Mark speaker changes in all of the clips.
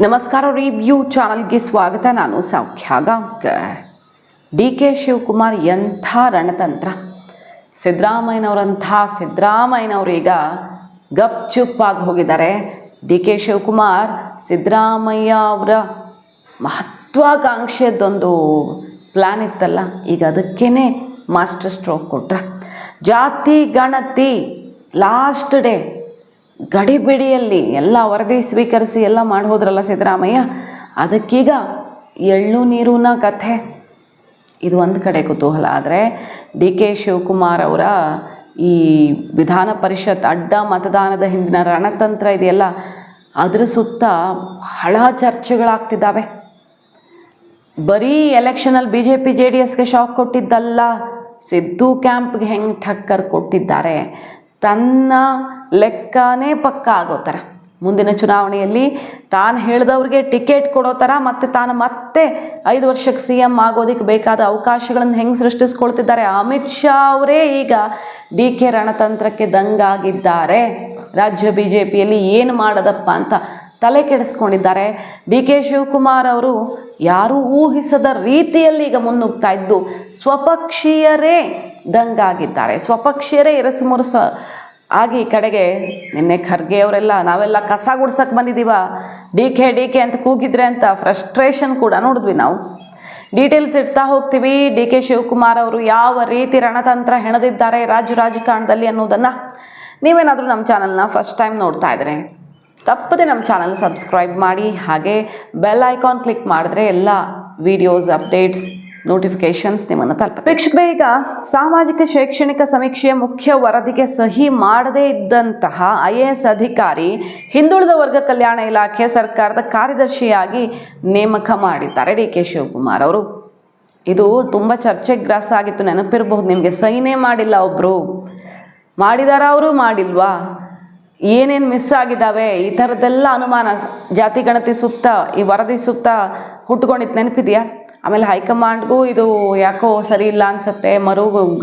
Speaker 1: ನಮಸ್ಕಾರ, ರಿವ್ಯೂ ಚಾನಲ್ಗೆ ಸ್ವಾಗತ. ನಾನು ಸೌಖ್ಯ ಗಾಂವ್ಕರ್. ಡಿ ಕೆ ಶಿವಕುಮಾರ್ ಎಂಥ ರಣತಂತ್ರ! ಸಿದ್ದರಾಮಯ್ಯನವರು ಈಗ ಗಪ್ಚುಪ್ಪಾಗಿ ಹೋಗಿದ್ದಾರೆ. ಡಿ ಕೆ ಶಿವಕುಮಾರ್ ಸಿದ್ದರಾಮಯ್ಯ ಅವರ ಮಹತ್ವಾಕಾಂಕ್ಷೆದೊಂದು ಪ್ಲ್ಯಾನ್ ಇತ್ತಲ್ಲ, ಈಗ ಅದಕ್ಕೇ ಮಾಸ್ಟರ್ ಸ್ಟ್ರೋಕ್ ಕೊಟ್ರ. ಜಾತಿ ಗಣತಿ ಲಾಸ್ಟ್ ಡೇ ಗಡಿಬಿಡಿಯಲ್ಲಿ ಎಲ್ಲ ವರದಿ ಸ್ವೀಕರಿಸಿ ಎಲ್ಲ ಮಾಡಿ ಹೋದ್ರಲ್ಲ ಸಿದ್ದರಾಮಯ್ಯ, ಅದಕ್ಕೀಗ ಎಳ್ಳು ನೀರಿನ ಕಥೆ. ಇದು ಒಂದು ಕಡೆ ಕುತೂಹಲ. ಆದರೆ ಡಿ ಕೆ ಶಿವಕುಮಾರ್ ಅವರ ಈ ವಿಧಾನ ಪರಿಷತ್ ಅಡ್ಡ ಮತದಾನದ ಹಿಂದಿನ ರಣತಂತ್ರ ಇದೆಯಲ್ಲ, ಅದರ ಸುತ್ತ ಬಹಳ ಚರ್ಚೆಗಳಾಗ್ತಿದ್ದಾವೆ. ಬರೀ ಎಲೆಕ್ಷನಲ್ಲಿ BJP JDSಗೆ ಶಾಕ್ ಕೊಟ್ಟಿದ್ದಲ್ಲ, ಸಿದ್ದು ಕ್ಯಾಂಪ್ಗೆ ಹೆಂಗೆ ಠಕ್ಕರ್ ಕೊಟ್ಟಿದ್ದಾರೆ. ತನ್ನ ಲೆಕ್ಕನೇ ಪಕ್ಕ ಆಗೋ ಥರ ಮುಂದಿನ ಚುನಾವಣೆಯಲ್ಲಿ ತಾನು ಹೇಳಿದವ್ರಿಗೆ ಟಿಕೆಟ್ ಕೊಡೋ ಥರ ಮತ್ತು ತಾನು ಮತ್ತೆ 5 ವರ್ಷಕ್ಕೆ CM ಆಗೋದಕ್ಕೆ ಬೇಕಾದ ಅವಕಾಶಗಳನ್ನು ಹೆಂಗೆ ಸೃಷ್ಟಿಸ್ಕೊಳ್ತಿದ್ದಾರೆ. ಅಮಿತ್ ಶಾ ಅವರೇ ಈಗ ಡಿ ಕೆ ರಣತಂತ್ರಕ್ಕೆ ದಂಗಾಗಿದ್ದಾರೆ. ರಾಜ್ಯ BJPಯಲ್ಲಿ ಏನು ಮಾಡೋದಪ್ಪ ಅಂತ ತಲೆ ಕೆಡಿಸ್ಕೊಂಡಿದ್ದಾರೆ. ಡಿ ಕೆ ಶಿವಕುಮಾರ್ ಅವರು ಯಾರೂ ಊಹಿಸದ ರೀತಿಯಲ್ಲಿ ಈಗ ಮುನ್ನುಗ್ತಾ ಇದ್ದು ಸ್ವಪಕ್ಷೀಯರೇ ದಂಗಾಗಿದ್ದಾರೆ. ಸ್ವಪಕ್ಷೀಯರೇ ಎರಸುಮುರಸ ಆಗಿ ಈ ಕಡೆಗೆ ನಿನ್ನೆ ಖರ್ಗೆ ಅವರೆಲ್ಲ ನಾವೆಲ್ಲ ಕಸ ಗುಡ್ಸಕ್ಕೆ ಬಂದಿದ್ದೀವ, ಡಿ ಕೆ ಅಂತ ಕೂಗಿದ್ರೆ ಅಂತ ಫ್ರಸ್ಟ್ರೇಷನ್ ಕೂಡ ನೋಡಿದ್ವಿ ನಾವು. ಡೀಟೇಲ್ಸ್ ಇಡ್ತಾ ಹೋಗ್ತೀವಿ. ಡಿ ಕೆ ಶಿವಕುಮಾರ್ ಅವರು ಯಾವ ರೀತಿ ರಣತಂತ್ರ ಹೆಣದಿದ್ದಾರೆ ರಾಜಕಾರಣದಲ್ಲಿ ಅನ್ನೋದನ್ನು. ನೀವೇನಾದರೂ ನಮ್ಮ ಚಾನಲ್ನ ಫಸ್ಟ್ ಟೈಮ್ ನೋಡ್ತಾ ಇದ್ರೆ ತಪ್ಪದೆ ನಮ್ಮ ಚಾನಲ್ ಸಬ್ಸ್ಕ್ರೈಬ್ ಮಾಡಿ, ಹಾಗೆ ಬೆಲ್ ಐಕಾನ್ ಕ್ಲಿಕ್ ಮಾಡಿದ್ರೆ ಎಲ್ಲ ವಿಡಿಯೋಸ್ ಅಪ್ಡೇಟ್ಸ್ ನೋಟಿಫಿಕೇಶನ್ಸ್ ನಿಮ್ಮನ್ನು ತಲುಪುತ್ತೆ. ವೀಕ್ಷಕರೇ, ಈಗ ಸಾಮಾಜಿಕ ಶೈಕ್ಷಣಿಕ ಸಮೀಕ್ಷೆಯ ಮುಖ್ಯ ವರದಿಗೆ ಸಹಿ ಮಾಡದೇ ಇದ್ದಂತಹ IAS ಅಧಿಕಾರಿ ಹಿಂದುಳಿದ ವರ್ಗ ಕಲ್ಯಾಣ ಇಲಾಖೆ ಸರ್ಕಾರದ ಕಾರ್ಯದರ್ಶಿಯಾಗಿ ನೇಮಕ ಮಾಡಿದ್ದಾರೆ ಡಿ ಕೆ ಶಿವಕುಮಾರ್ ಅವರು. ಇದು ತುಂಬ ಚರ್ಚೆಗೆ ಗ್ರಾಸ ಆಗಿತ್ತು, ನೆನಪಿರಬಹುದು ನಿಮಗೆ. ಸಹಿನೇ ಮಾಡಿಲ್ಲ ಒಬ್ಬರು, ಮಾಡಿದಾರ ಅವರು ಮಾಡಿಲ್ವಾ, ಏನೇನು ಮಿಸ್ ಆಗಿದ್ದಾವೆ, ಈ ಥರದ್ದೆಲ್ಲ ಅನುಮಾನ ಜಾತಿ ಗಣತಿ ಸುತ್ತ ಈ ವರದಿ ಸುತ್ತ ಹುಟ್ಕೊಂಡಿತ್ತು, ನೆನಪಿದೆಯಾ? ಆಮೇಲೆ ಹೈಕಮಾಂಡ್ಗೂ ಇದು ಯಾಕೋ ಸರಿ ಇಲ್ಲ ಅನಿಸುತ್ತೆ,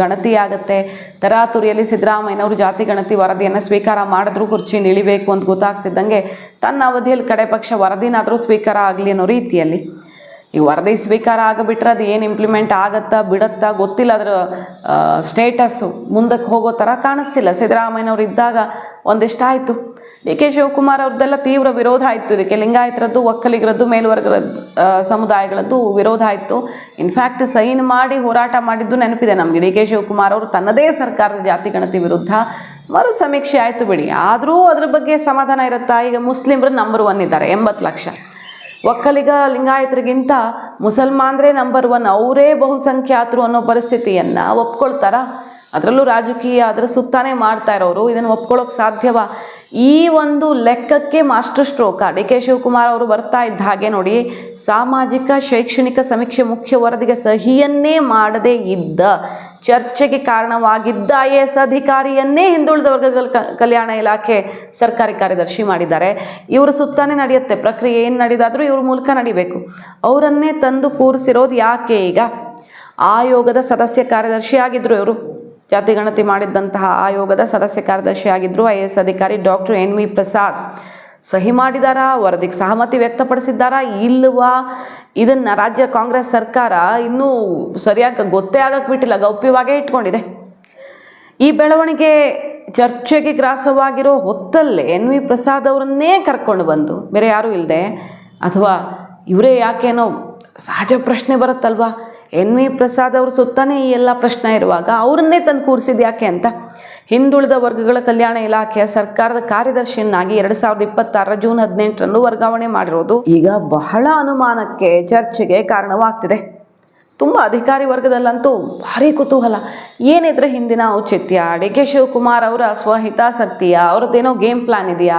Speaker 1: ಗಣತಿ ಆಗುತ್ತೆ. ತರಾತುರಿಯಲ್ಲಿ ಸಿದ್ದರಾಮಯ್ಯನವರು ಜಾತಿ ಗಣತಿ ವರದಿಯನ್ನು ಸ್ವೀಕಾರ ಮಾಡಿದ್ರೂ ಕುರ್ಚಿನ ಇಳಿಬೇಕು ಅಂತ ಗೊತ್ತಾಗ್ತಿದ್ದಂಗೆ ತನ್ನ ಅವಧಿಯಲ್ಲಿ ಕಡೆ ಪಕ್ಷ ವರದಿನಾದರೂ ಸ್ವೀಕಾರ ಆಗಲಿ ಅನ್ನೋ ರೀತಿಯಲ್ಲಿ ಈ ವರದಿ ಸ್ವೀಕಾರ ಆಗಿಬಿಟ್ರೆ ಅದು ಏನು ಇಂಪ್ಲಿಮೆಂಟ್ ಆಗುತ್ತಾ ಬಿಡುತ್ತಾ ಗೊತ್ತಿಲ್ಲ. ಅದರ ಸ್ಟೇಟಸ್ಸು ಮುಂದಕ್ಕೆ ಹೋಗೋ ಥರ ಕಾಣಿಸ್ತಿಲ್ಲ. ಸಿದ್ದರಾಮಯ್ಯನವರು ಇದ್ದಾಗ ಒಂದಿಷ್ಟ ಆಯಿತು, ಡಿ ಕೆ ಶಿವಕುಮಾರ್ ಅವ್ರದ್ದೆಲ್ಲ ತೀವ್ರ ವಿರೋಧ ಆಯಿತು. ಇದಕ್ಕೆ ಲಿಂಗಾಯತರದ್ದು, ಒಕ್ಕಲಿಗರದ್ದು, ಮೇಲ್ವರ್ಗದ ಸಮುದಾಯಗಳದ್ದು ವಿರೋಧ ಆಯಿತು. ಇನ್ಫ್ಯಾಕ್ಟ್ ಸೈನ್ ಮಾಡಿ ಹೋರಾಟ ಮಾಡಿದ್ದು ನೆನಪಿದೆ ನಮಗೆ. ಡಿ ಕೆ ಶಿವಕುಮಾರ್ ಅವರು ತನ್ನದೇ ಸರ್ಕಾರದ ಜಾತಿ ಗಣತಿ ವಿರುದ್ಧ ಮರು ಸಮೀಕ್ಷೆ ಆಯಿತು ಬಿಡಿ, ಆದರೂ ಅದ್ರ ಬಗ್ಗೆ ಸಮಾಧಾನ ಇರುತ್ತಾ? ಈಗ ಮುಸ್ಲಿಮರು ನಂಬರ್ 1 ಇದ್ದಾರೆ, 80 ಲಕ್ಷ. ಒಕ್ಕಲಿಗ ಲಿಂಗಾಯತರಿಗಿಂತ ಮುಸಲ್ಮಾನರೇ ನಂಬರ್ 1, ಅವರೇ ಬಹುಸಂಖ್ಯಾತರು ಅನ್ನೋ ಪರಿಸ್ಥಿತಿಯನ್ನು ಒಪ್ಕೊಳ್ತಾರ? ಅದರಲ್ಲೂ ರಾಜಕೀಯ ಅದರ ಸುತ್ತಾನೇ ಮಾಡ್ತಾ ಇರೋರು ಇದನ್ನು ಒಪ್ಕೊಳ್ಳೋಕೆ ಸಾಧ್ಯವಾ? ಈ ಒಂದು ಲೆಕ್ಕಕ್ಕೆ master stroke D K Shivakumar ಅವರು ಬರ್ತಾ ಇದ್ದ ಹಾಗೆ ನೋಡಿ, ಸಾಮಾಜಿಕ ಶೈಕ್ಷಣಿಕ ಸಮೀಕ್ಷೆ ಮುಖ್ಯ ವರದಿಗೆ ಸಹಿಯನ್ನೇ ಮಾಡದೇ ಇದ್ದ, ಚರ್ಚೆಗೆ ಕಾರಣವಾಗಿದ್ದ IAS ಅಧಿಕಾರಿಯನ್ನೇ ಹಿಂದುಳಿದ ವರ್ಗಗಳ ಕಲ್ಯಾಣ ಇಲಾಖೆ ಸರ್ಕಾರಿ ಕಾರ್ಯದರ್ಶಿ ಮಾಡಿದ್ದಾರೆ. ಇವರು ಸುತ್ತಾನೇ ನಡೆಯುತ್ತೆ ಪ್ರಕ್ರಿಯೆ. ಏನು ನಡೆದಾದರೂ ಇವ್ರ ಮೂಲಕ ನಡಿಬೇಕು. ಅವರನ್ನೇ ತಂದು ಕೂರಿಸಿರೋದು ಯಾಕೆ? ಈಗ ಆಯೋಗದ ಸದಸ್ಯ ಕಾರ್ಯದರ್ಶಿ ಆಗಿದ್ದರು ಇವರು. ಜಾತಿ ಗಣತಿ ಮಾಡಿದ್ದಂತಹ ಆಯೋಗದ ಸದಸ್ಯ ಕಾರ್ಯದರ್ಶಿ ಆಗಿದ್ದರು IAS ಅಧಿಕಾರಿ ಡಾಕ್ಟರ್ NV ಪ್ರಸಾದ್. ಸಹಿ ಮಾಡಿದಾರಾ? ವರದಿಗೆ ಸಹಮತಿ ವ್ಯಕ್ತಪಡಿಸಿದ್ದಾರಾ ಇಲ್ವಾ? ಇದನ್ನು ರಾಜ್ಯ ಕಾಂಗ್ರೆಸ್ ಸರ್ಕಾರ ಇನ್ನೂ ಸರಿಯಾಗಿ ಗೊತ್ತೇ ಆಗಕ್ಕೆ ಬಿಟ್ಟಿಲ್ಲ, ಗೌಪ್ಯವಾಗೇ ಇಟ್ಕೊಂಡಿದೆ. ಈ ಬೆಳವಣಿಗೆ ಚರ್ಚೆಗೆ ಗ್ರಾಸವಾಗಿರೋ ಹೊತ್ತಲ್ಲೇ NV ಪ್ರಸಾದ್ ಅವರನ್ನೇ ಕರ್ಕೊಂಡು ಬಂದು, ಬೇರೆ ಯಾರೂ ಇಲ್ಲದೆ, ಅಥವಾ ಇವರೇ ಯಾಕೇನೋ ಸಹಜ ಪ್ರಶ್ನೆ ಬರುತ್ತಲ್ವಾ, NV ಪ್ರಸಾದ್ ಅವ್ರ ಸುತ್ತಾನೇ ಈ ಎಲ್ಲ ಪ್ರಶ್ನೆ ಇರುವಾಗ ಅವರನ್ನೇ ತಂದು ಕೂರಿಸಿದ್ದು ಯಾಕೆ ಅಂತ. ಹಿಂದುಳಿದ ವರ್ಗಗಳ ಕಲ್ಯಾಣ ಇಲಾಖೆಯ ಸರ್ಕಾರದ ಕಾರ್ಯದರ್ಶಿಯನ್ನಾಗಿ 2026 ಜೂನ್ 18ರಂದು ವರ್ಗಾವಣೆ ಮಾಡಿರೋದು ಈಗ ಬಹಳ ಅನುಮಾನಕ್ಕೆ, ಚರ್ಚೆಗೆ ಕಾರಣವಾಗ್ತಿದೆ. ತುಂಬ ಅಧಿಕಾರಿ ವರ್ಗದಲ್ಲಂತೂ ಭಾರಿ ಕುತೂಹಲ. ಏನಿದ್ರೆ ಹಿಂದಿನ ಔಚಿತ್ಯ, ಡಿ ಕೆ ಶಿವಕುಮಾರ್ ಅವರ ಸ್ವಹಿತಾಸಕ್ತಿಯ, ಅವ್ರದ್ದೇನೋ ಗೇಮ್ ಪ್ಲಾನ್ ಇದೆಯಾ,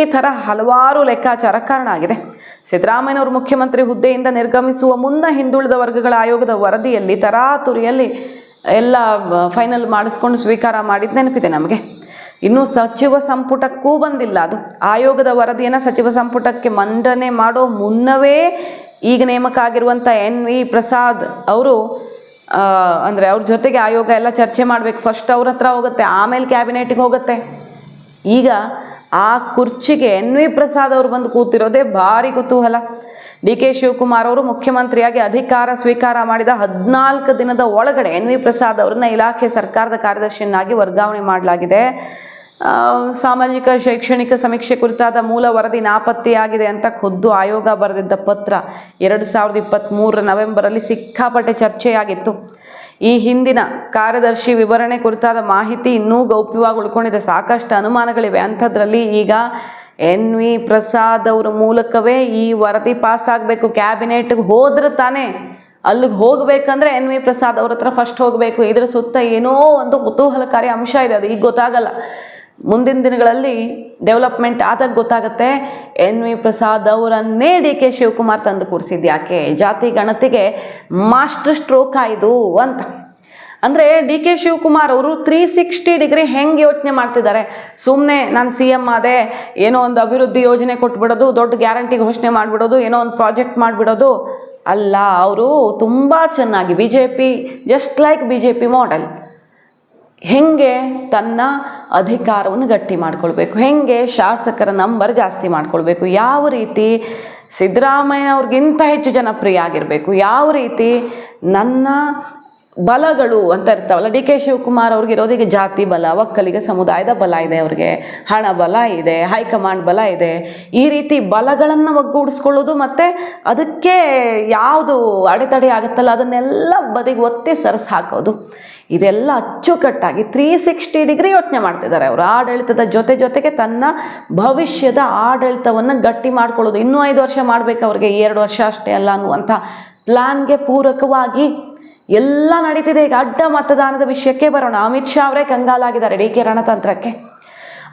Speaker 1: ಈ ಥರ ಹಲವಾರು ಲೆಕ್ಕಾಚಾರ ಕಾರಣ ಆಗಿದೆ. ಸಿದ್ದರಾಮಯ್ಯನವರು ಮುಖ್ಯಮಂತ್ರಿ ಹುದ್ದೆಯಿಂದ ನಿರ್ಗಮಿಸುವ ಮುನ್ನ ಹಿಂದುಳಿದ ವರ್ಗಗಳ ಆಯೋಗದ ವರದಿಯಲ್ಲಿ ತರಾತುರಿಯಲ್ಲಿ ಎಲ್ಲ ಫೈನಲ್ ಮಾಡಿಸ್ಕೊಂಡು ಸ್ವೀಕಾರ ಮಾಡಿದ್ದು ನೆನಪಿದೆ ನಮಗೆ. ಇನ್ನೂ ಸಚಿವ ಸಂಪುಟಕ್ಕೂ ಬಂದಿಲ್ಲ ಅದು. ಆಯೋಗದ ವರದಿಯನ್ನು ಸಚಿವ ಸಂಪುಟಕ್ಕೆ ಮಂಡನೆ ಮಾಡೋ ಮುನ್ನವೇ ಈಗ ನೇಮಕ ಆಗಿರುವಂಥ NV ಪ್ರಸಾದ್ ಅವರು ಅಂದರೆ ಅವ್ರ ಜೊತೆಗೆ ಆಯೋಗ ಎಲ್ಲ ಚರ್ಚೆ ಮಾಡಬೇಕು. ಫಸ್ಟ್ ಅವ್ರ ಹತ್ರ ಹೋಗುತ್ತೆ, ಆಮೇಲೆ ಕ್ಯಾಬಿನೆಟ್ಗೆ ಹೋಗುತ್ತೆ. ಈಗ ಆ ಕುರ್ಚಿಗೆ ಎನ್ ವಿ ಪ್ರಸಾದ್ ಅವರು ಬಂದು ಕೂತಿರೋದೇ ಭಾರಿ ಕುತೂಹಲ. ಡಿ ಕೆ ಶಿವಕುಮಾರ್ ಅವರು ಮುಖ್ಯಮಂತ್ರಿಯಾಗಿ ಅಧಿಕಾರ ಸ್ವೀಕಾರ ಮಾಡಿದ 14 ದಿನದ ಒಳಗಡೆ ಎನ್ ವಿ ಪ್ರಸಾದ್ ಅವರನ್ನ ಇಲಾಖೆ ಸರ್ಕಾರದ ಕಾರ್ಯದರ್ಶಿಯನ್ನಾಗಿ ವರ್ಗಾವಣೆ ಮಾಡಲಾಗಿದೆ. ಸಾಮಾಜಿಕ ಶೈಕ್ಷಣಿಕ ಸಮೀಕ್ಷೆ ಕುರಿತಾದ ಮೂಲ ವರದಿ ನಾಪತ್ತೆಯಾಗಿದೆ ಅಂತ ಖುದ್ದು ಆಯೋಗ ಬರೆದಿದ್ದ ಪತ್ರ 2023 ನವೆಂಬರಲ್ಲಿ ಸಿಕ್ಕಾಪಟ್ಟೆ ಚರ್ಚೆಯಾಗಿತ್ತು. ಈ ಹಿಂದಿನ ಕಾರ್ಯದರ್ಶಿ ವಿವರಣೆ ಕುರಿತಾದ ಮಾಹಿತಿ ಇನ್ನೂ ಗೌಪ್ಯವಾಗಿ ಉಳ್ಕೊಂಡಿದೆ. ಸಾಕಷ್ಟು ಅನುಮಾನಗಳಿವೆ. ಅಂಥದ್ರಲ್ಲಿ ಈಗ ಎನ್ ವಿ ಪ್ರಸಾದ್ ಅವರ ಮೂಲಕವೇ ಈ ವರದಿ ಪಾಸ್ ಆಗಬೇಕು. ಕ್ಯಾಬಿನೆಟ್ಗೆ ಹೋದ್ರೆ ತಾನೇ, ಅಲ್ಲಿಗೆ ಹೋಗಬೇಕಂದ್ರೆ ಎನ್ ವಿ ಪ್ರಸಾದ್ ಅವ್ರ ಹತ್ರ ಫಸ್ಟ್ ಹೋಗಬೇಕು. ಇದರ ಸುತ್ತ ಏನೋ ಒಂದು ಕುತೂಹಲಕಾರಿ ಅಂಶ ಇದೆ, ಅದು ಈಗ ಗೊತ್ತಾಗಲ್ಲ. ಮುಂದಿನ ದಿನಗಳಲ್ಲಿ ಡೆವಲಪ್ಮೆಂಟ್ ಆದಾಗ ಗೊತ್ತಾಗುತ್ತೆ. ಎನ್ ವಿ ಪ್ರಸಾದ್ ಅವರನ್ನೇ ಡಿ ಕೆ ಶಿವಕುಮಾರ್ ತಂದು ಕೂರಿಸಿದ್ದು ಯಾಕೆ? ಜಾತಿ ಗಣತಿಗೆ ಮಾಸ್ಟರ್ ಸ್ಟ್ರೋಕ್ ಆಯಿತು ಅಂತ. ಅಂದರೆ ಡಿ ಕೆ ಶಿವಕುಮಾರ್ ಅವರು 360 ಡಿಗ್ರಿ ಹೆಂಗೆ ಯೋಚನೆ ಮಾಡ್ತಿದ್ದಾರೆ. ಸುಮ್ಮನೆ ನಾನು CM ಆದೆ, ಏನೋ ಒಂದು ಅಭಿವೃದ್ಧಿ ಯೋಜನೆ ಕೊಟ್ಬಿಡೋದು, ದೊಡ್ಡ ಗ್ಯಾರಂಟಿ ಘೋಷಣೆ ಮಾಡಿಬಿಡೋದು, ಏನೋ ಒಂದು ಪ್ರಾಜೆಕ್ಟ್ ಮಾಡಿಬಿಡೋದು ಅಲ್ಲ. ಅವರು ತುಂಬ ಚೆನ್ನಾಗಿ BJP just like BJP model, ಹೆಂಗೆ ತನ್ನ ಅಧಿಕಾರವನ್ನು ಗಟ್ಟಿ ಮಾಡ್ಕೊಳ್ಬೇಕು, ಹೆಂಗೆ ಶಾಸಕರ ನಂಬರ್ ಜಾಸ್ತಿ ಮಾಡ್ಕೊಳ್ಬೇಕು, ಯಾವ ರೀತಿ ಸಿದ್ದರಾಮಯ್ಯನವ್ರಿಗಿಂತ ಹೆಚ್ಚು ಜನಪ್ರಿಯ ಆಗಿರಬೇಕು, ಯಾವ ರೀತಿ ನನ್ನ ಬಲಗಳು ಅಂತ ಇರ್ತಾವಲ್ಲ. ಡಿ ಕೆ ಶಿವಕುಮಾರ್ ಅವ್ರಿಗೆ ಇರೋದೀಗ ಜಾತಿ ಬಲ, ಒಕ್ಕಲಿಗ ಸಮುದಾಯದ ಬಲ ಇದೆ, ಅವ್ರಿಗೆ ಹಣ ಬಲ ಇದೆ, ಹೈಕಮಾಂಡ್ ಬಲ ಇದೆ. ಈ ರೀತಿ ಬಲಗಳನ್ನು ಒಗ್ಗೂಡಿಸ್ಕೊಳ್ಳೋದು ಮತ್ತು ಅದಕ್ಕೆ ಯಾವುದು ಅಡೆತಡೆ ಆಗುತ್ತಲ್ಲ ಅದನ್ನೆಲ್ಲ ಬದಿಗೆ ಒತ್ತಿ ಸರಿಸಿ ಹಾಕೋದು, ಇದೆಲ್ಲ ಅಚ್ಚುಕಟ್ಟಾಗಿ 360 ಡಿಗ್ರಿ ಯೋಚನೆ ಮಾಡ್ತಿದ್ದಾರೆ ಅವರು. ಆಡಳಿತದ ಜೊತೆಗೆ ತನ್ನ ಭವಿಷ್ಯದ ಆಡಳಿತವನ್ನು ಗಟ್ಟಿ ಮಾಡ್ಕೊಳ್ಳೋದು. ಇನ್ನೂ 5 ವರ್ಷ ಮಾಡಬೇಕು ಅವ್ರಿಗೆ, 2 ವರ್ಷ ಅಷ್ಟೇ ಅಲ್ಲ ಅನ್ನುವಂಥ ಪ್ಲ್ಯಾನ್ಗೆ ಪೂರಕವಾಗಿ ಎಲ್ಲ ನಡೀತಿದೆ. ಈಗ ಅಡ್ಡ ಮತದಾನದ ವಿಷಯಕ್ಕೆ ಬರೋಣ. ಅಮಿತ್ ಶಾ ಅವರೇ ಕಂಗಾಲಾಗಿದ್ದಾರೆ ಡಿ ಕೆ ರಣತಂತ್ರಕ್ಕೆ.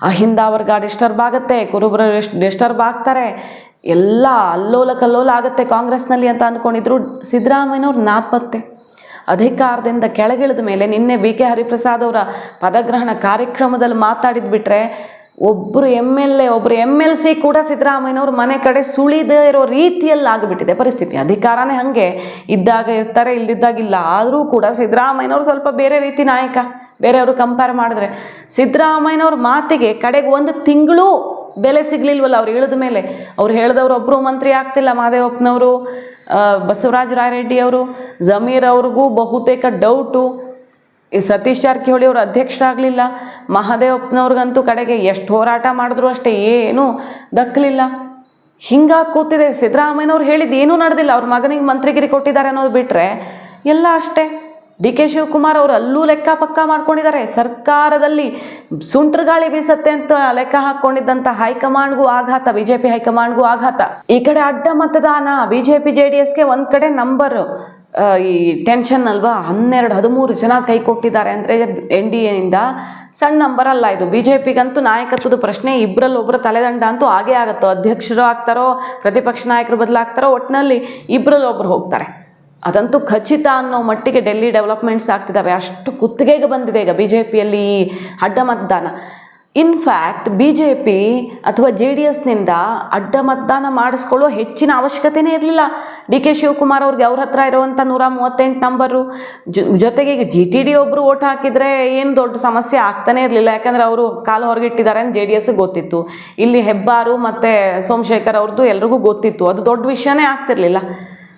Speaker 1: ಅಹಿಂದ ವರ್ಗ ಡಿಸ್ಟರ್ಬ್ ಆಗುತ್ತೆ, ಕುರುಬರು ಡಿಸ್ಟರ್ಬ್ ಆಗ್ತಾರೆ, ಎಲ್ಲ ಅಲ್ಲೋಲ ಕಲ್ಲೋಲ ಆಗುತ್ತೆ ಕಾಂಗ್ರೆಸ್ನಲ್ಲಿ ಅಂತ ಅಂದ್ಕೊಂಡಿದ್ರು. ಸಿದ್ದರಾಮಯ್ಯನವ್ರು ನಾಪತ್ತೆ. ಅಧಿಕಾರದಿಂದ ಕೆಳಗಿಳಿದ ಮೇಲೆ ನಿನ್ನೆ BK ಹರಿಪ್ರಸಾದ್ ಅವರ ಪದಗ್ರಹಣ ಕಾರ್ಯಕ್ರಮದಲ್ಲಿ ಮಾತಾಡಿದ್ ಬಿಟ್ರೆ ಒಬ್ಬರು MLC ಕೂಡ ಸಿದ್ದರಾಮಯ್ಯನವ್ರ ಮನೆ ಕಡೆ ಸುಳಿದೇ ಇರೋ ರೀತಿಯಲ್ಲಿ ಆಗಿಬಿಟ್ಟಿದೆ ಪರಿಸ್ಥಿತಿ. ಅಧಿಕಾರನೇ ಹಾಗೆ, ಇದ್ದಾಗ ಇರ್ತಾರೆ, ಇಲ್ದಿದ್ದಾಗಿಲ್ಲ. ಆದರೂ ಕೂಡ ಸಿದ್ದರಾಮಯ್ಯನವ್ರು ಸ್ವಲ್ಪ ಬೇರೆ ರೀತಿ ನಾಯಕ. ಬೇರೆಯವರು ಕಂಪೇರ್ ಮಾಡಿದ್ರೆ ಸಿದ್ದರಾಮಯ್ಯನವ್ರ ಮಾತಿಗೆ ಕಡೆಗೆ 1 ತಿಂಗಳು ಬೆಲೆ ಸಿಗ್ಲಿಲ್ವಲ್ಲ ಅವ್ರು ಇಳಿದ ಮೇಲೆ. ಅವ್ರು ಹೇಳಿದವರು ಒಬ್ಬರು ಮಂತ್ರಿ ಆಗ್ತಿಲ್ಲ. ಮಹದೇವಪ್ಪನವರು, ಬಸವರಾಜ ರಾಯರೆಡ್ಡಿ ಅವರು, ಜಮೀರ್ ಅವ್ರಿಗೂ ಬಹುತೇಕ ಡೌಟು. ಈ ಸತೀಶ್ ಜಾರಕಿಹೊಳಿ ಅವರು ಅಧ್ಯಕ್ಷರಾಗಲಿಲ್ಲ. ಮಹದೇವಪ್ಪನವ್ರಿಗಂತೂ ಕಡೆಗೆ ಎಷ್ಟು ಹೋರಾಟ ಮಾಡಿದ್ರು ಅಷ್ಟೇ, ಏನೂ ದಕ್ಕಲಿಲ್ಲ. ಹಿಂಗಾಗಿ ಕೂತಿದೆ. ಸಿದ್ದರಾಮಯ್ಯನವ್ರು ಹೇಳಿದ್ದು ಏನೂ ನಡೆದಿಲ್ಲ. ಅವ್ರ ಮಗನಿಗೆ ಮಂತ್ರಿಗಿರಿ ಕೊಟ್ಟಿದ್ದಾರೆ ಅನ್ನೋದು ಬಿಟ್ಟರೆ ಎಲ್ಲ ಅಷ್ಟೇ. ಡಿ ಕೆ ಶಿವಕುಮಾರ್ ಅವರು ಅಲ್ಲೂ ಲೆಕ್ಕ ಪಕ್ಕ ಮಾಡ್ಕೊಂಡಿದ್ದಾರೆ. ಸರ್ಕಾರದಲ್ಲಿ ಸುಂಟ್ರ ಗಾಳಿ ಬೀಸತ್ತೆ ಅಂತ ಲೆಕ್ಕ ಹಾಕ್ಕೊಂಡಿದ್ದಂಥ ಹೈಕಮಾಂಡ್ಗೂ ಆಘಾತ, BJP ಹೈಕಮಾಂಡ್ಗೂ ಆಘಾತ. ಈ ಕಡೆ ಅಡ್ಡ ಮತದಾನ, BJP JDSಗೆ ಒಂದು ಕಡೆ ನಂಬರ್ ಈ ಟೆನ್ಷನ್ ಅಲ್ವಾ. 12-13 ಜನ ಕೈ ಕೊಟ್ಟಿದ್ದಾರೆ ಅಂದರೆ NDAಯಿಂದ ಸಣ್ಣ ನಂಬರ್ ಅಲ್ಲ ಇದು. BJPಗಂತೂ ನಾಯಕತ್ವದ ಪ್ರಶ್ನೆ, ಇಬ್ಬರಲ್ಲೊಬ್ಬರ ತಲೆದಂಡ ಅಂತೂ ಆಗೇ ಆಗುತ್ತೋ. ಅಧ್ಯಕ್ಷರು ಆಗ್ತಾರೋ, ಪ್ರತಿಪಕ್ಷ ನಾಯಕರು ಬದಲಾಗ್ತಾರೋ, ಒಟ್ಟಿನಲ್ಲಿ ಇಬ್ಬರಲ್ಲೊಬ್ಬರು ಹೋಗ್ತಾರೆ. ಅದಂತೂ ಖಚಿತ ಅನ್ನೋ ಮಟ್ಟಿಗೆ ಡೆಲ್ಲಿ ಡೆವಲಪ್ಮೆಂಟ್ಸ್ ಆಗ್ತಿದ್ದಾವೆ. ಅಷ್ಟು ಕುತ್ತಿಗೆಗೆ ಬಂದಿದೆ ಈಗ BJPಯಲ್ಲಿ ಈ ಅಡ್ಡ ಮತದಾನ. ಇನ್ಫ್ಯಾಕ್ಟ್ BJP ಅಥವಾ JDSನಿಂದ ಅಡ್ಡ ಮತದಾನ ಮಾಡಿಸ್ಕೊಳ್ಳೋ ಹೆಚ್ಚಿನ ಅವಶ್ಯಕತೆಯೇ ಇರಲಿಲ್ಲ. ಡಿ ಕೆ ಶಿವಕುಮಾರ್ ಅವ್ರಿಗೆ ಅವ್ರ ಹತ್ರ ಇರುವಂಥ 138 ನಂಬರು ಜೊತೆಗೆ ಈಗ GTD ಒಬ್ಬರು ಓಟ್ ಹಾಕಿದರೆ ಏನು ದೊಡ್ಡ ಸಮಸ್ಯೆ ಆಗ್ತಾನೆ ಇರಲಿಲ್ಲ. ಯಾಕಂದರೆ ಅವರು ಕಾಲು ಹೊರಗಿಟ್ಟಿದ್ದಾರೆ ಅಂತ JDSಗೆ ಗೊತ್ತಿತ್ತು. ಇಲ್ಲಿ ಹೆಬ್ಬಾರು ಮತ್ತು ಸೋಮಶೇಖರ್ ಅವ್ರದ್ದು ಎಲ್ರಿಗೂ ಗೊತ್ತಿತ್ತು. ಅದು ದೊಡ್ಡ ವಿಷಯನೇ ಆಗ್ತಿರ್ಲಿಲ್ಲ.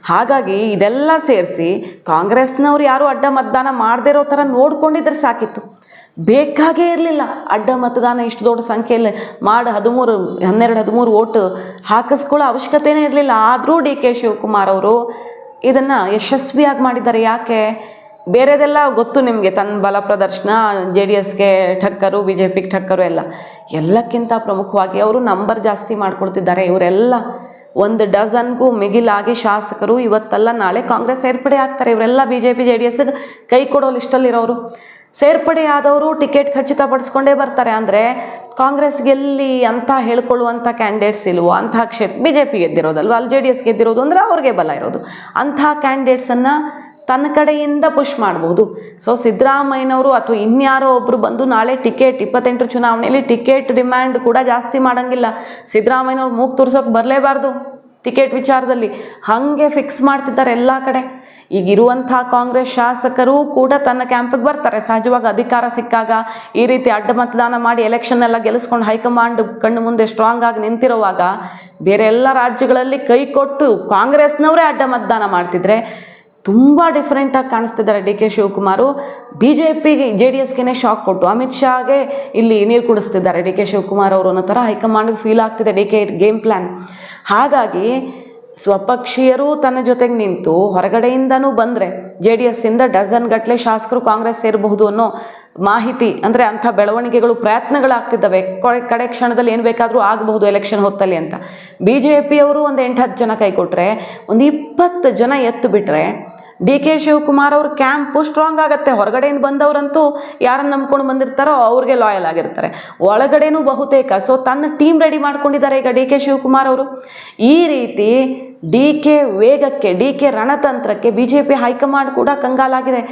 Speaker 1: ಹಾಗಾಗಿ ಇದೆಲ್ಲ ಸೇರಿಸಿ ಕಾಂಗ್ರೆಸ್ನವ್ರು ಯಾರು ಅಡ್ಡ ಮತದಾನ ಮಾಡದೇ ಇರೋ ಥರ ನೋಡ್ಕೊಂಡಿದ್ರೆ ಸಾಕಿತ್ತು. ಬೇಕಾಗೇ ಇರಲಿಲ್ಲ ಅಡ್ಡ ಮತದಾನ ಇಷ್ಟು ದೊಡ್ಡ ಸಂಖ್ಯೆಯಲ್ಲಿ ಮಾಡಿ 12-13 ಓಟು ಹಾಕಿಸ್ಕೊಳ್ಳೋ ಅವಶ್ಯಕತೆಯೇ ಇರಲಿಲ್ಲ. ಆದರೂ ಡಿ ಕೆ ಶಿವಕುಮಾರ್ ಅವರು ಇದನ್ನು ಯಶಸ್ವಿಯಾಗಿ ಮಾಡಿದ್ದಾರೆ. ಯಾಕೆ? ಬೇರೆದೆಲ್ಲ ಗೊತ್ತು ನಿಮಗೆ, ತನ್ನ ಬಲ ಪ್ರದರ್ಶನ, JDSಗೆ ಠಕ್ಕರು, BJPಗೆ ಠಕ್ಕರು ಎಲ್ಲಕ್ಕಿಂತ ಪ್ರಮುಖವಾಗಿ ಅವರು ನಂಬರ್ ಜಾಸ್ತಿ ಮಾಡ್ಕೊಳ್ತಿದ್ದಾರೆ. ಇವರೆಲ್ಲ 1 ಡಜನ್ಗೂ ಮಿಗಿಲಾಗಿ ಶಾಸಕರು ಇವತ್ತಲ್ಲ ನಾಳೆ ಕಾಂಗ್ರೆಸ್ ಸೇರ್ಪಡೆ ಆಗ್ತಾರೆ. ಇವರೆಲ್ಲ BJP JDSಗೆ ಕೈ ಕೊಡೋ ಲಿಸ್ಟಲ್ಲಿರೋರು. ಸೇರ್ಪಡೆ ಆದವರು ಟಿಕೆಟ್ ಖಚಿತಪಡಿಸ್ಕೊಂಡೇ ಬರ್ತಾರೆ. ಅಂದರೆ ಕಾಂಗ್ರೆಸ್ಗೆ ಎಲ್ಲಿ ಅಂತ ಹೇಳ್ಕೊಳ್ಳುವಂಥ ಕ್ಯಾಂಡಿಡೇಟ್ಸ್ ಇಲ್ವೋ ಅಂಥ BJP ಗೆದ್ದಿರೋದಲ್ವ, ಅಲ್ಲಿ JDS ಗೆದ್ದಿರೋದು ಅಂದರೆ ಅವ್ರಿಗೆ ಬಲ ಇರೋದು. ಅಂಥ ಕ್ಯಾಂಡಿಡೇಟ್ಸನ್ನು ತನ್ನ ಕಡೆಯಿಂದ ಪುಷ್ ಮಾಡ್ಬೋದು. ಸೊ ಸಿದ್ದರಾಮಯ್ಯನವರು ಅಥವಾ ಇನ್ಯಾರೋ ಒಬ್ಬರು ಬಂದು ನಾಳೆ ಟಿಕೆಟ್ 28 ಚುನಾವಣೆಯಲ್ಲಿ ಟಿಕೆಟ್ ಡಿಮ್ಯಾಂಡ್ ಕೂಡ ಜಾಸ್ತಿ ಮಾಡೋಂಗಿಲ್ಲ. ಸಿದ್ದರಾಮಯ್ಯನವ್ರು ಮೂಗು ತೋರ್ಸೋಕೆ ಬರಲೇಬಾರ್ದು. ಟಿಕೆಟ್ ವಿಚಾರದಲ್ಲಿ ಹಾಗೆ ಫಿಕ್ಸ್ ಮಾಡ್ತಿದ್ದಾರೆ ಎಲ್ಲ ಕಡೆ. ಈಗಿರುವಂಥ ಕಾಂಗ್ರೆಸ್ ಶಾಸಕರು ಕೂಡ ತನ್ನ ಕ್ಯಾಂಪಿಗೆ ಬರ್ತಾರೆ. ಸಹಜವಾಗಿ ಅಧಿಕಾರ ಸಿಕ್ಕಾಗ ಈ ರೀತಿ ಅಡ್ಡ ಮತದಾನ ಮಾಡಿ ಎಲೆಕ್ಷನ್ ಎಲ್ಲ ಗೆಲ್ಲಿಸ್ಕೊಂಡು ಹೈಕಮಾಂಡ್ ಕಣ್ಣು ಮುಂದೆ ಸ್ಟ್ರಾಂಗ್ ಆಗಿ ನಿಂತಿರುವಾಗ ಬೇರೆ ಎಲ್ಲ ರಾಜ್ಯಗಳಲ್ಲಿ ಕೈ ಕೊಟ್ಟು ಕಾಂಗ್ರೆಸ್ನವರೇ ಅಡ್ಡ ಮತದಾನ ಮಾಡ್ತಿದ್ರೆ ತುಂಬ ಡಿಫ್ರೆಂಟಾಗಿ ಕಾಣಿಸ್ತಿದ್ದಾರೆ ಡಿ ಕೆ ಶಿವಕುಮಾರು. BJP JDSಗೆ ಶಾಕ್ ಕೊಟ್ಟು ಅಮಿತ್ ಶಾಗೆ ಇಲ್ಲಿ ನೀರು ಕುಡಿಸ್ತಿದ್ದಾರೆ ಡಿ ಕೆ ಶಿವಕುಮಾರ್ ಅವರು ಅನ್ನೋ ಥರ ಹೈಕಮಾಂಡ್ಗೆ ಫೀಲ್ ಆಗ್ತಿದೆ ಡಿ ಕೆ ಗೇಮ್ ಪ್ಲ್ಯಾನ್. ಹಾಗಾಗಿ ಸ್ವಪಕ್ಷೀಯರು ತನ್ನ ಜೊತೆಗೆ ನಿಂತು ಹೊರಗಡೆಯಿಂದನೂ ಬಂದರೆ JDS ಇಂದ ಡಜನ್ ಗಟ್ಟಲೆ ಶಾಸಕರು ಕಾಂಗ್ರೆಸ್ ಸೇರಬಹುದು ಅನ್ನೋ ಮಾಹಿತಿ, ಅಂದರೆ ಅಂಥ ಬೆಳವಣಿಗೆಗಳು ಪ್ರಯತ್ನಗಳಾಗ್ತಿದ್ದಾವೆ. ಕಡೆ ಕ್ಷಣದಲ್ಲಿ ಏನು ಬೇಕಾದರೂ ಆಗಬಹುದು ಎಲೆಕ್ಷನ್ ಹೊತ್ತಲ್ಲಿ ಅಂತ. BJP ಅವರು ಒಂದು 8-10 ಜನ ಕೈ ಕೊಟ್ಟರೆ, ಒಂದು 20 ಜನ ಎತ್ತು ಬಿಟ್ಟರೆ ಡಿ ಕೆ ಶಿವಕುಮಾರ್ ಅವ್ರ ಕ್ಯಾಂಪು ಸ್ಟ್ರಾಂಗ್ ಆಗುತ್ತೆ. ಹೊರಗಡೆಯಿಂದ ಬಂದವರಂತೂ ಯಾರನ್ನು ನಂಬ್ಕೊಂಡು ಬಂದಿರ್ತಾರೋ ಅವ್ರಿಗೆ ಲಾಯಲ್ ಆಗಿರ್ತಾರೆ. ಒಳಗಡೆನೂ ಬಹುತೇಕ ತನ್ನ ಟೀಮ್ ರೆಡಿ ಮಾಡ್ಕೊಂಡಿದ್ದಾರೆ ಈಗ ಡಿ ಕೆ ಶಿವಕುಮಾರ್ ಅವರು. ಈ ರೀತಿ ಡಿ ಕೆ ವೇಗಕ್ಕೆ, ಡಿ ಕೆ ರಣತಂತ್ರಕ್ಕೆ BJP ಹೈಕಮಾಂಡ್ ಕೂಡ ಕಂಗಾಲಾಗಿದೆ.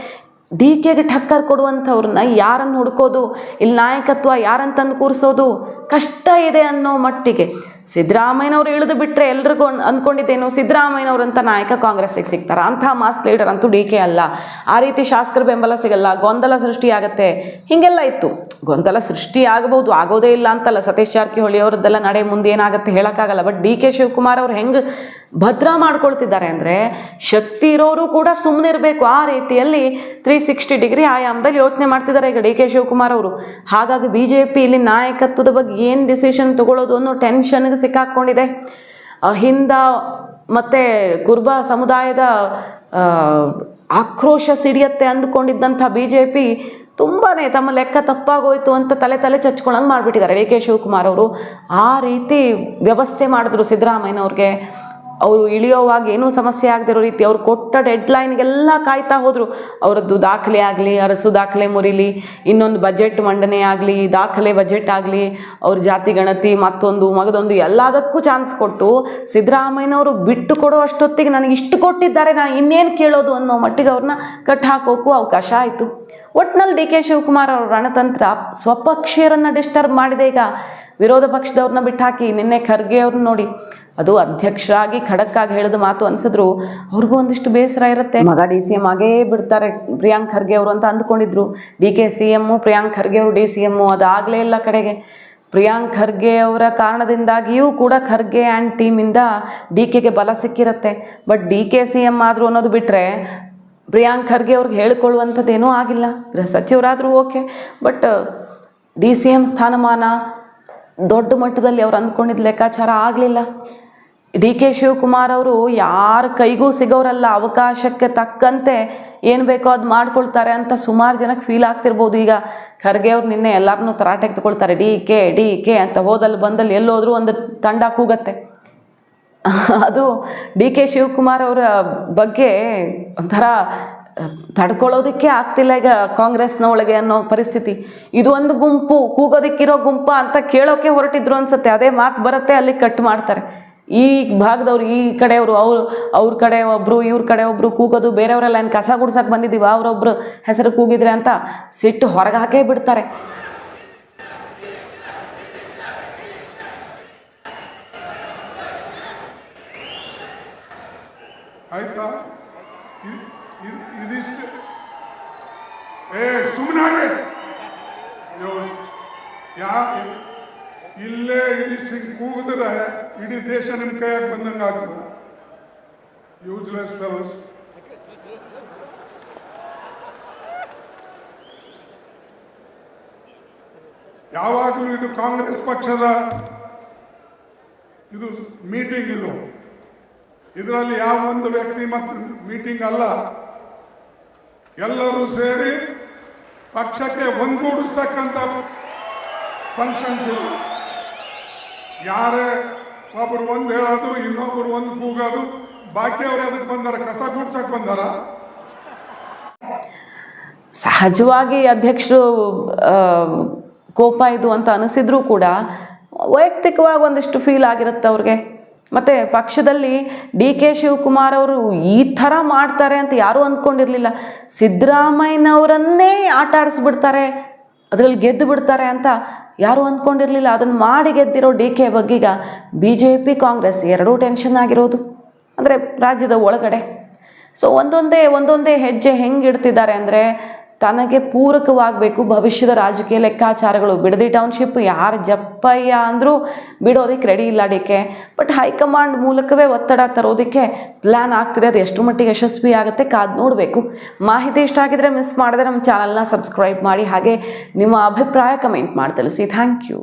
Speaker 1: ಡಿ ಕೆಗೆ ಟಕ್ಕರ್ ಕೊಡುವಂಥವ್ರನ್ನ ಯಾರನ್ನು ಹುಡ್ಕೋದು, ಇಲ್ಲಿ ನಾಯಕತ್ವ ಯಾರನ್ನು ತಂದು ಕೂರಿಸೋದು ಕಷ್ಟ ಇದೆ ಅನ್ನೋ ಮಟ್ಟಿಗೆ ಸಿದ್ದರಾಮಯ್ಯನವ್ರು ಇಳಿದು ಬಿಟ್ಟರೆ ಎಲ್ರಿಗೂ ಅಂದ್ಕೊಂಡಿದ್ದೇನು, ಸಿದ್ದರಾಮಯ್ಯನವ್ರಂಥ ನಾಯಕ ಕಾಂಗ್ರೆಸ್ಸಿಗೆ ಸಿಗ್ತಾರೆ, ಅಂಥ ಮಾಸ್ ಲೀಡರ್ ಅಂತೂ ಡಿ ಕೆ ಅಲ್ಲ, ಆ ರೀತಿ ಶಾಸಕರ ಬೆಂಬಲ ಸಿಗಲ್ಲ, ಗೊಂದಲ ಸೃಷ್ಟಿಯಾಗತ್ತೆ, ಹೀಗೆಲ್ಲ ಇತ್ತು. ಗೊಂದಲ ಸೃಷ್ಟಿ ಆಗಬಹುದು, ಆಗೋದೇ ಇಲ್ಲ ಅಂತಲ್ಲ. ಸತೀಶ್ ಜಾರಕಿಹೊಳಿ ಅವರದ್ದೆಲ್ಲ ನಡೆ ಮುಂದೆ ಏನಾಗುತ್ತೆ ಹೇಳೋಕ್ಕಾಗಲ್ಲ. ಬಟ್ ಡಿ ಕೆ ಶಿವಕುಮಾರ್ ಅವ್ರು ಹೆಂಗೆ ಭದ್ರ ಮಾಡ್ಕೊಳ್ತಿದ್ದಾರೆ ಅಂದರೆ ಶಕ್ತಿ ಇರೋರು ಕೂಡ ಸುಮ್ಮನೆ ಇರಬೇಕು, ಆ ರೀತಿಯಲ್ಲಿ 360 ಡಿಗ್ರಿ ಆಯಾಮದಲ್ಲಿ ಯೋಚನೆ ಮಾಡ್ತಿದ್ದಾರೆ ಈಗ ಡಿ ಕೆ ಶಿವಕುಮಾರ್ ಅವರು. ಹಾಗಾಗಿ BJP ಇಲ್ಲಿ ನಾಯಕತ್ವದ ಬಗ್ಗೆ ಏನು ಡಿಸಿಷನ್ ತಗೊಳ್ಳೋದು ಅನ್ನೋ ಟೆನ್ಷನ್ಗೆ ಸಿಕ್ಕಾಕ್ಕೊಂಡಿದೆ. ಅಹಿಂದ ಮತ್ತು ಕುರುಬ ಸಮುದಾಯದ ಆಕ್ರೋಶ ಸಿಡಿಯತ್ತೆ ಅಂದುಕೊಂಡಿದ್ದಂಥ BJP ತುಂಬಾ ತಮ್ಮ ಲೆಕ್ಕ ತಪ್ಪಾಗೋಯ್ತು ಅಂತ ತಲೆ ಚಚ್ಕೊಳಂಗೆ ಮಾಡಿಬಿಟ್ಟಿದ್ದಾರೆ ಡಿ ಕೆ ಶಿವಕುಮಾರ್ ಅವರು. ಆ ರೀತಿ ವ್ಯವಸ್ಥೆ ಮಾಡಿದ್ರು ಸಿದ್ದರಾಮಯ್ಯನವ್ರಿಗೆ. ಅವರು ಇಳಿಯೋವಾಗ ಏನೂ ಸಮಸ್ಯೆ ಆಗದಿರೋ ರೀತಿ ಅವ್ರು ಕೊಟ್ಟ ಡೆಡ್ಲೈನ್ಗೆಲ್ಲ ಕಾಯ್ತಾ ಹೋದರು. ಅವರದ್ದು ದಾಖಲೆ ಆಗಲಿ, ಅರಸು ದಾಖಲೆ ಮುರಿಲಿ, ಇನ್ನೊಂದು ಬಜೆಟ್ ಮಂಡನೆ ಆಗಲಿ, ದಾಖಲೆ ಬಜೆಟ್ ಆಗಲಿ, ಅವ್ರ ಜಾತಿ ಗಣತಿ ಮತ್ತೊಂದು ಮಗದೊಂದು ಎಲ್ಲದಕ್ಕೂ ಚಾನ್ಸ್ ಕೊಟ್ಟು ಸಿದ್ದರಾಮಯ್ಯನವರು ಬಿಟ್ಟು ಕೊಡೋ ಅಷ್ಟೊತ್ತಿಗೆ ನನಗೆ ಇಷ್ಟು ಕೊಟ್ಟಿದ್ದಾರೆ, ನಾನು ಇನ್ನೇನು ಕೇಳೋದು ಅನ್ನೋ ಮಟ್ಟಿಗೆ ಅವ್ರನ್ನ ಕಟ್ ಹಾಕೋಕ್ಕೂ ಅವಕಾಶ ಆಯಿತು. ಒಟ್ಟಿನಲ್ಲಿ ಡಿ ಕೆ ಶಿವಕುಮಾರ್ ಅವ್ರ ರಣತಂತ್ರ ಸ್ವಪಕ್ಷೀಯರನ್ನು ಡಿಸ್ಟರ್ಬ್ ಮಾಡಿದೆ. ಈಗ ವಿರೋಧ ಪಕ್ಷದವ್ರನ್ನ ಬಿಟ್ಟು ಹಾಕಿ ನಿನ್ನೆ ಖರ್ಗೆ ಅವ್ರನ್ನ ನೋಡಿ, ಅದು ಅಧ್ಯಕ್ಷರಾಗಿ ಖಡಕ್ಕಾಗಿ ಹೇಳಿದ ಮಾತು ಅನಿಸಿದ್ರು ಅವ್ರಿಗೂ ಒಂದಿಷ್ಟು ಬೇಸರ ಇರುತ್ತೆ. ಮಗ DCM ಆಗೇ ಬಿಡ್ತಾರೆ ಪ್ರಿಯಾಂಕ್ ಖರ್ಗೆ ಅವರು ಅಂತ ಅಂದ್ಕೊಂಡಿದ್ರು. DK CM, ಪ್ರಿಯಾಂಕ್ ಖರ್ಗೆ ಅವರು DCM, ಅದಾಗಲೇ ಇಲ್ಲ ಕಡೆಗೆ. ಪ್ರಿಯಾಂಕ್ ಖರ್ಗೆ ಅವರ ಕಾರಣದಿಂದಾಗಿಯೂ ಕೂಡ ಖರ್ಗೆ ಆ್ಯಂಡ್ ಟೀಮಿಂದ DKಗೆ ಬಲ ಸಿಕ್ಕಿರುತ್ತೆ. ಬಟ್ DK CM ಆದರು ಅನ್ನೋದು ಬಿಟ್ಟರೆ ಪ್ರಿಯಾಂಕ್ ಖರ್ಗೆ ಅವ್ರಿಗೆ ಹೇಳ್ಕೊಳ್ಳುವಂಥದ್ದೇನೂ ಆಗಿಲ್ಲ. ಗೃಹ ಸಚಿವರಾದರೂ ಓಕೆ, ಬಟ್ DCM ಸ್ಥಾನಮಾನ ದೊಡ್ಡ ಮಟ್ಟದಲ್ಲಿ ಅವ್ರು ಅಂದ್ಕೊಂಡಿದ್ದ ಲೆಕ್ಕಾಚಾರ ಆಗಲಿಲ್ಲ. ಡಿ ಕೆ ಶಿವಕುಮಾರ್ ಅವರು ಯಾರ ಕೈಗೂ ಸಿಗೋರಲ್ಲ, ಅವಕಾಶಕ್ಕೆ ತಕ್ಕಂತೆ ಏನು ಬೇಕೋ ಅದು ಮಾಡ್ಕೊಳ್ತಾರೆ ಅಂತ ಸುಮಾರು ಜನಕ್ಕೆ ಫೀಲ್ ಆಗ್ತಿರ್ಬೋದು. ಈಗ ಖರ್ಗೆ ಅವ್ರು ನಿನ್ನೆ ಎಲ್ಲರನ್ನೂ ತರಾಟೆಗೆ ತಗೊಳ್ತಾರೆ, ಡಿ ಕೆ ಅಂತ ಹೋದಲ್ಲಿ ಬಂದಲ್ಲಿ ಎಲ್ಲೋದ್ರೂ ಒಂದು ತಂಡ ಕೂಗತ್ತೆ. ಅದು ಡಿ ಕೆ ಶಿವಕುಮಾರ್ ಅವರ ಬಗ್ಗೆ ಒಂಥರ ತಡ್ಕೊಳ್ಳೋದಕ್ಕೆ ಆಗ್ತಿಲ್ಲ ಈಗ ಕಾಂಗ್ರೆಸ್ನ ಒಳಗೆ ಅನ್ನೋ ಪರಿಸ್ಥಿತಿ. ಇದು ಒಂದು ಗುಂಪು, ಕೂಗೋದಕ್ಕಿರೋ ಗುಂಪ ಅಂತ ಕೇಳೋಕೆ ಹೊರಟಿದ್ರು ಅನ್ಸುತ್ತೆ. ಅದೇ ಮಾತು ಬರುತ್ತೆ, ಅಲ್ಲಿ ಕಟ್ ಮಾಡ್ತಾರೆ. ಈ ಭಾಗದವ್ರು ಈ ಕಡೆಯವರು ಅವ್ರ ಕಡೆ ಒಬ್ಬರು ಇವ್ರ ಕಡೆ ಒಬ್ಬರು ಕೂಗೋದು, ಬೇರೆಯವರೆಲ್ಲ ಏನು ಕಸ ಗುಡ್ಸಕ್ಕೆ ಬಂದಿದ್ದೀವಿ ಅವರೊಬ್ಬರು ಹೆಸರು ಕೂಗಿದ್ರೆ ಅಂತ ಸಿಟ್ಟು ಹೊರಗೆ ಹಾಕೇ ಬಿಡ್ತಾರೆ.
Speaker 2: ಆಯ್ತಾ? ಇದಿಷ್ಟು ಸುಮ್ಮನೆ ಇಲ್ಲೇ ಇದಿಷ್ಟು ಕೂಗಿದ್ರೆ ಇಡೀ ದೇಶ ನಿಮ್ಮ ಕೈಯಾಗಿ ಬಂದಂಗೆ ಆಗ್ತದ. Useless fellows. ಯಾವಾಗಲೂ ಇದು ಕಾಂಗ್ರೆಸ್ ಪಕ್ಷದ ಇದು ಮೀಟಿಂಗ್, ಇದರಲ್ಲಿ ಯಾವ ಒಂದು ವ್ಯಕ್ತಿ ಮತ್ತು ಮೀಟಿಂಗ್ ಅಲ್ಲ. ಎಲ್ಲರೂ ಸೇರಿ ಪಕ್ಷಕ್ಕೆ ಒಂದುಗೂಡಿಸ್ತಕ್ಕಂಥ ಫಂಕ್ಷನ್ಸ್. ಯಾರೇ ಒಬ್ಬರು ಒಂದು ಹೇಳೋದು, ಇನ್ನೊಬ್ಬರು ಒಂದು ಕೂಗೋದು, ಬಾಕಿಯವರು ಅದಕ್ಕೆ ಬಂದಾರ, ಕಸ ಗುಡ್ಸಕ್ಕೆ ಬಂದಾರ.
Speaker 1: ಸಹಜವಾಗಿ ಅಧ್ಯಕ್ಷರು ಕೋಪ ಇದು ಅಂತ ಅನಿಸಿದ್ರೂ ಕೂಡ ವೈಯಕ್ತಿಕವಾಗಿ ಒಂದಿಷ್ಟು ಫೀಲ್ ಆಗಿರುತ್ತೆ ಅವ್ರಿಗೆ. ಮತ್ತು ಪಕ್ಷದಲ್ಲಿ ಡಿ ಕೆ ಶಿವಕುಮಾರ್ ಅವರು ಈ ಥರ ಮಾಡ್ತಾರೆ ಅಂತ ಯಾರೂ ಅಂದ್ಕೊಂಡಿರಲಿಲ್ಲ. ಸಿದ್ದರಾಮಯ್ಯನವರನ್ನೇ ಆಟ ಆಡಿಸ್ಬಿಡ್ತಾರೆ, ಅದರಲ್ಲಿ ಗೆದ್ದು ಬಿಡ್ತಾರೆ ಅಂತ ಯಾರೂ ಅಂದ್ಕೊಂಡಿರಲಿಲ್ಲ. ಅದನ್ನು ಮಾಡಿ ಗೆದ್ದಿರೋ ಡಿ ಕೆ ಬಗ್ಗೀಗ ಬಿ ಜೆ ಪಿ ಕಾಂಗ್ರೆಸ್ ಎರಡೂ ಟೆನ್ಷನ್ ಆಗಿರೋದು, ಅಂದರೆ ರಾಜ್ಯದ ಒಳಗಡೆ. ಸೊ ಒಂದೊಂದೇ ಹೆಜ್ಜೆ ಹೆಂಗೆ ಇಡ್ತಿದ್ದಾರೆ ಅಂದರೆ ತನಗೆ ಪೂರಕವಾಗಬೇಕು ಭವಿಷ್ಯದ ರಾಜಕೀಯ ಲೆಕ್ಕಾಚಾರಗಳು. ಬಿಡದಿ ಟೌನ್ಶಿಪ್ ಯಾರು ಜಪ್ಪಯ್ಯ ಅಂದರೂ ಬಿಡೋದಕ್ಕೆ ರೆಡಿ ಇಲ್ಲ ಡಿ ಕೆ. ಬಟ್ ಹೈಕಮಾಂಡ್ ಮೂಲಕವೇ ಒತ್ತಡ ತರೋದಕ್ಕೆ ಪ್ಲ್ಯಾನ್ ಆಗ್ತಿದೆ. ಅದು ಎಷ್ಟು ಮಟ್ಟಿಗೆ ಯಶಸ್ವಿ ಆಗುತ್ತೆ ಕಾದು ನೋಡಬೇಕು. ಮಾಹಿತಿ ಇಷ್ಟ ಆಗಿದ್ರೆ ಮಿಸ್ ಮಾಡಿದ್ರೆ ನಮ್ಮ ಚಾನಲ್ನ ಸಬ್ಸ್ಕ್ರೈಬ್ ಮಾಡಿ, ಹಾಗೆ ನಿಮ್ಮ ಅಭಿಪ್ರಾಯ ಕಮೆಂಟ್ ಮಾಡಿ ತಿಳಿಸಿ. Thank you.